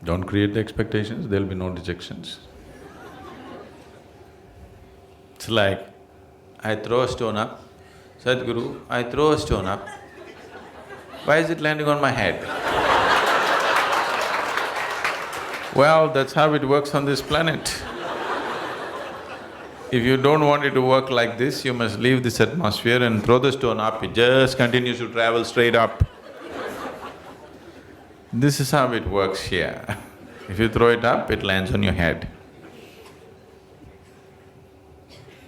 Don't create the expectations, there'll be no dejections. It's like, I throw a stone up, Sadhguru, I throw a stone up, why is it landing on my head? Well, that's how it works on this planet. If you don't want it to work like this, you must leave this atmosphere and throw the stone up, it just continues to travel straight up. This is how it works here. If you throw it up, it lands on your head.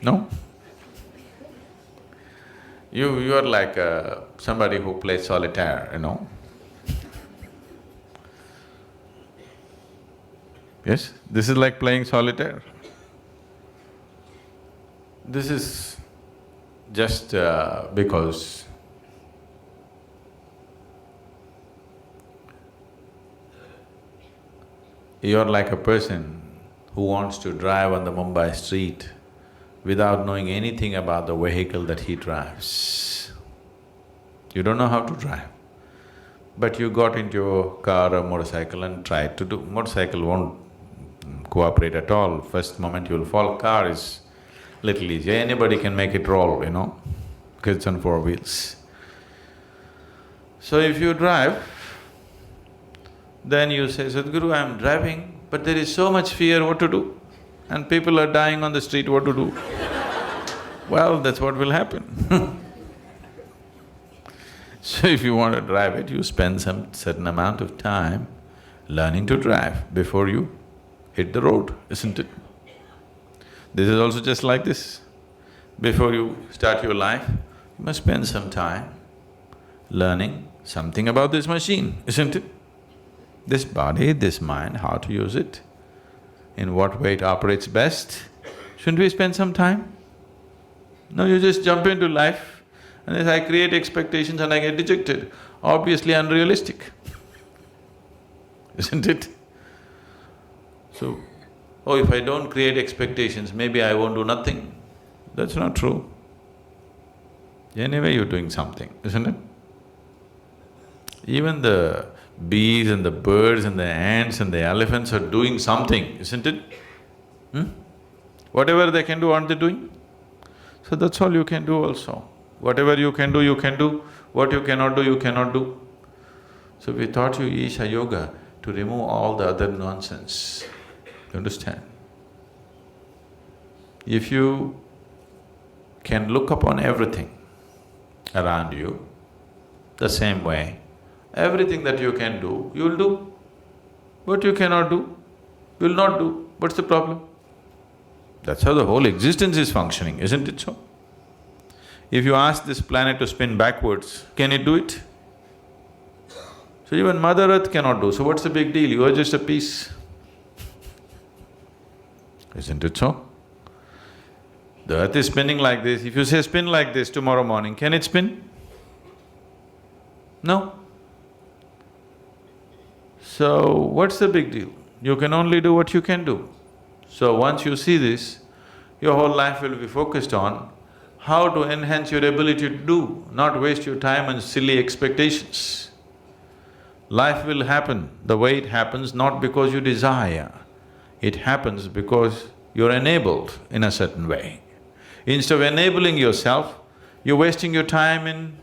No? You are like somebody who plays solitaire, you know. Yes, this is like playing solitaire. This is just because you're like a person who wants to drive on the Mumbai street without knowing anything about the vehicle that he drives. You don't know how to drive, but you got into a car or motorcycle and tried to do… Motorcycle won't cooperate at all, first moment you'll fall. Car is little easy, anybody can make it roll, you know, because it's on four wheels. So if you drive, then you say, Sadhguru, I'm driving, but there is so much fear, what to do? And people are dying on the street, what to do? Well, that's what will happen. So if you want to drive it, you spend some certain amount of time learning to drive before you hit the road, isn't it? This is also just like this. Before you start your life, you must spend some time learning something about this machine, isn't it? This body, this mind, how to use it, in what way it operates best. Shouldn't we spend some time? No, you just jump into life and as I create expectations and I get dejected. Obviously unrealistic, isn't it? So, oh, if I don't create expectations, maybe I won't do nothing. That's not true. Anyway, you're doing something, isn't it? Even the bees and the birds and the ants and the elephants are doing something, isn't it? Whatever they can do, aren't they doing? So that's all you can do also. Whatever you can do, you can do. What you cannot do, you cannot do. So we taught you Isha Yoga to remove all the other nonsense. You understand? If you can look upon everything around you the same way, everything that you can do, you'll do. What you cannot do, you'll not do. What's the problem? That's how the whole existence is functioning, isn't it so? If you ask this planet to spin backwards, can it do it? So even Mother Earth cannot do, so what's the big deal? You are just a piece. Isn't it so? The earth is spinning like this, if you say spin like this tomorrow morning, can it spin? No. So, what's the big deal? You can only do what you can do. So once you see this, your whole life will be focused on how to enhance your ability to do, not waste your time on silly expectations. Life will happen the way it happens, not because you desire. It happens because you're enabled in a certain way. Instead of enabling yourself, you're wasting your time in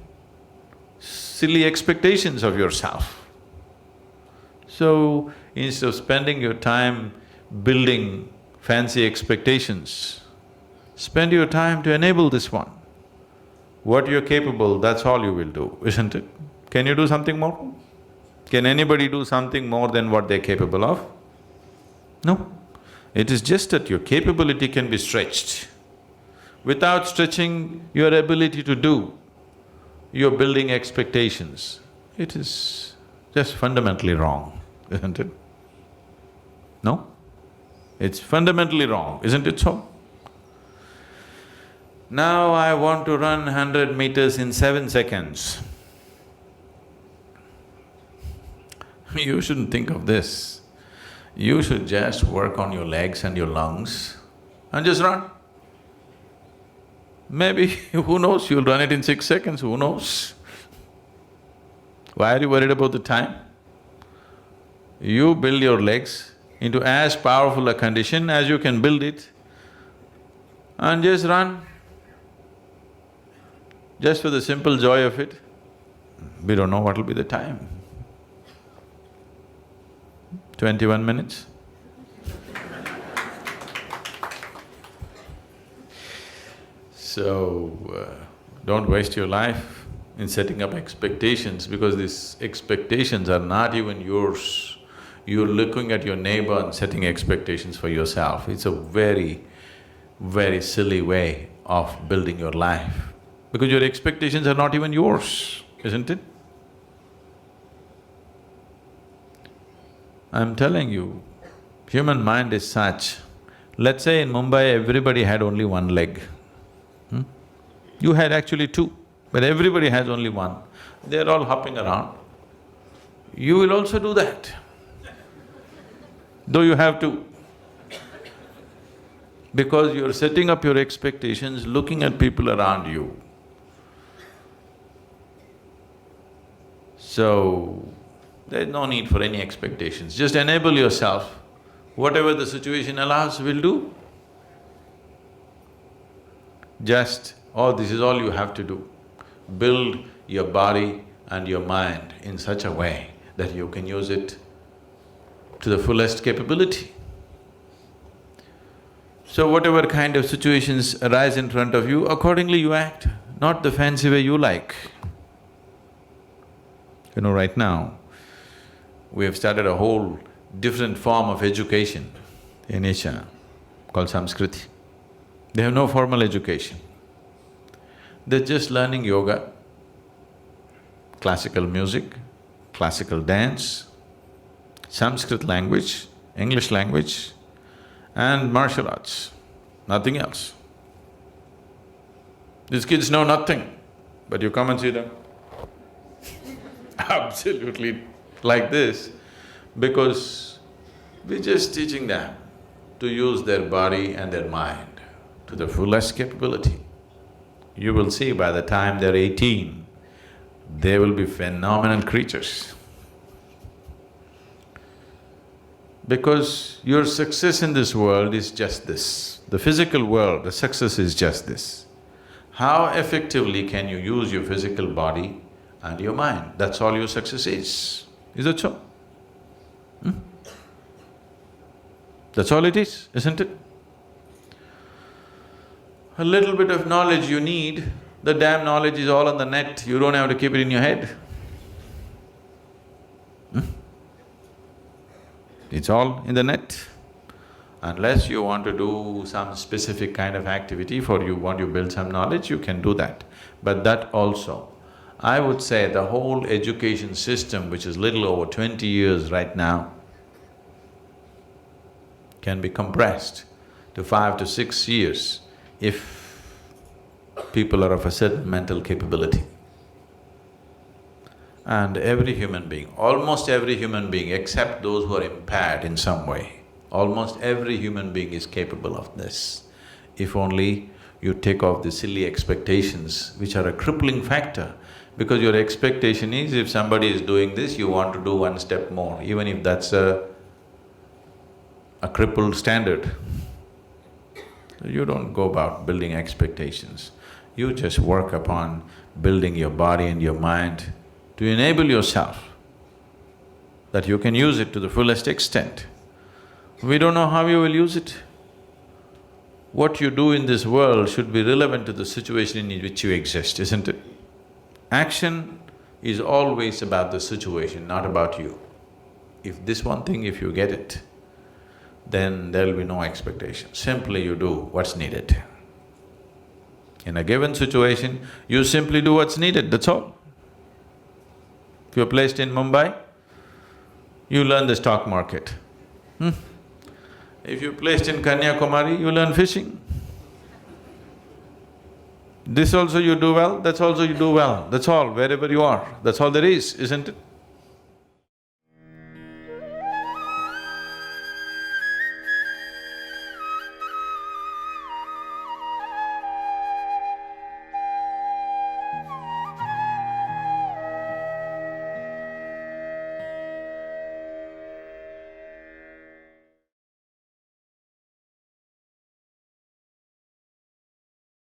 silly expectations of yourself. So, instead of spending your time building fancy expectations, spend your time to enable this one. What you're capable, that's all you will do, isn't it? Can you do something more? Can anybody do something more than what they're capable of? No. It is just that your capability can be stretched. Without stretching your ability to do, you're building expectations. It is just fundamentally wrong, isn't it? No? It's fundamentally wrong, isn't it so? Now I want to run 100 meters in 7 seconds. You shouldn't think of this. You should just work on your legs and your lungs and just run. Maybe, who knows, you'll run it in 6 seconds, who knows? Why are you worried about the time? You build your legs into as powerful a condition as you can build it and just run. Just for the simple joy of it. We don't know what will be the time. 21 minutes. So, don't waste your life in setting up expectations because these expectations are not even yours. You're looking at your neighbor and setting expectations for yourself. It's a very, very silly way of building your life because your expectations are not even yours, isn't it? I'm telling you, human mind is such. Let's say in Mumbai everybody had only one leg. You had actually two, but everybody has only one. They're all hopping around. You will also do that, though you have two. Because you're setting up your expectations, looking at people around you. So, there's no need for any expectations, just enable yourself. Whatever the situation allows, we'll do. This is all you have to do. Build your body and your mind in such a way that you can use it to the fullest capability. So whatever kind of situations arise in front of you, accordingly you act, not the fancy way you like. You know, right now, we have started a whole different form of education in Asia called Samskriti. They have no formal education. They're just learning yoga, classical music, classical dance, Sanskrit language, English language, and martial arts, nothing else. These kids know nothing, but you come and see them absolutely like this, because we're just teaching them to use their body and their mind to the fullest capability. You will see by the time they're 18, they will be phenomenal creatures. Because your success in this world is just this. The physical world, the success is just this. How effectively can you use your physical body and your mind? That's all your success is. Is that so? That's all it is, isn't it? A little bit of knowledge you need, the damn knowledge is all on the net, you don't have to keep it in your head. It's all in the net. Unless you want to do some specific kind of activity want to build some knowledge, you can do that. But that also, I would say the whole education system, which is little over 20 years right now, can be compressed to 5 to 6 years if people are of a certain mental capability. And every human being, almost every human being except those who are impaired in some way, almost every human being is capable of this. If only you take off the silly expectations which are a crippling factor, because your expectation is if somebody is doing this, you want to do one step more, even if that's a crippled standard. You don't go about building expectations. You just work upon building your body and your mind to enable yourself that you can use it to the fullest extent. We don't know how you will use it. What you do in this world should be relevant to the situation in which you exist, isn't it? Action is always about the situation, not about you. If this one thing, if you get it, then there'll be no expectation. Simply you do what's needed. In a given situation, you simply do what's needed, that's all. If you're placed in Mumbai, you learn the stock market. If you're placed in Kanyakumari, you learn fishing. This also you do well, that's also you do well, that's all, wherever you are, that's all there is, isn't it?